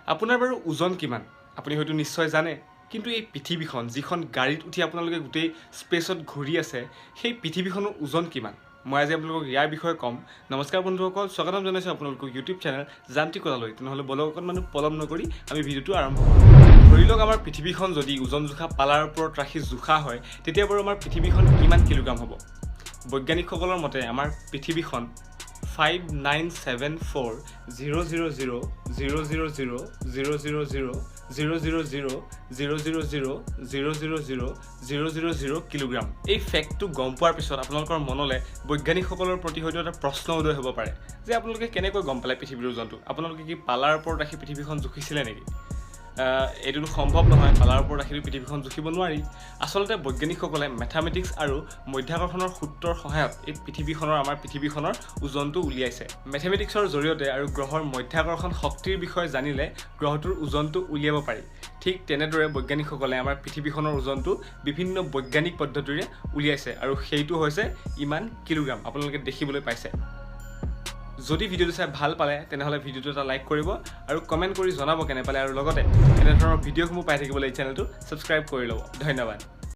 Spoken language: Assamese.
আপোনাৰ বাৰু ওজন কিমান আপুনি হয়তো নিশ্চয় জানে কিন্তু এই পৃথিৱীখন যিখন গাড়ীত উঠি আপোনালোকে গোটেই স্পেচত ঘূৰি আছে সেই পৃথিৱীখনৰ ওজন কিমান মই আজি আপোনালোকক ইয়াৰ বিষয়ে ক'ম নমস্কাৰ বন্ধুসকল স্বাগতম জনাইছোঁ আপোনালোকক ইউটিউব চেনেল যান্ত্ৰিকতালৈ তেনেহ'লে বলক অকণমান পলম নকৰি আমি ভিডিঅ'টো আৰম্ভ কৰোঁ ধৰি লওক আমাৰ পৃথিৱীখন যদি ওজন জোখা পালাৰ ওপৰত ৰাখি জোখা হয় তেতিয়া বাৰু আমাৰ পৃথিৱীখন কিমান কিলোগ্ৰাম হ'ব বৈজ্ঞানিকসকলৰ মতে আমাৰ পৃথিৱীখন 5974,000,000,000,000,000,000,000 কিলোগ্ৰাম এই ফেক্টটো গম পোৱাৰ পিছত আপোনালোকৰ মনলৈ বৈজ্ঞানিকসকলৰ প্ৰতি হয়তো এটা প্ৰশ্ন উদয় হ'ব পাৰে যে আপোনালোকে কেনেকৈ গম পালে পৃথিৱীৰ ওজনটো আপোনালোকে কি পালাৰ ওপৰত ৰাখি পৃথিৱীখন জুখিছিলে নেকি এইটোতো সম্ভৱ নহয় পালাৰ ওপৰত ৰাখি পৃথিৱীখন জুখিব নোৱাৰি আচলতে বৈজ্ঞানিকসকলে মেথামেটিক্স আৰু মধ্যাকৰ্ষণৰ সূত্ৰৰ সহায়ত এই আমাৰ পৃথিৱীখনৰ ওজনটো উলিয়াইছে মেথামেটিক্সৰ জৰিয়তে আৰু গ্ৰহৰ মধ্যাকৰ্ষণ শক্তিৰ বিষয়ে জানিলে গ্ৰহটোৰ ওজনটো উলিয়াব পাৰি ঠিক তেনেদৰে বৈজ্ঞানিকসকলে আমাৰ পৃথিৱীখনৰ ওজনটো বিভিন্ন বৈজ্ঞানিক পদ্ধতিৰে উলিয়াইছে আৰু সেইটো হৈছে ইমান কিলোগ্ৰাম আপোনালোকে দেখিবলৈ পাইছে যদি ভিডিঅ'টো চাই ভাল পালে তেনেহ'লে ভিডিঅ'টো এটা লাইক কৰিব আৰু কমেণ্ট কৰি জনাব কেনে পালে আৰু লগতে এনেধৰণৰ ভিডিঅ'সমূহ পাই থাকিবলৈ এই চেনেলটো ছাবস্ক্ৰাইব কৰি ল'ব ধন্যবাদ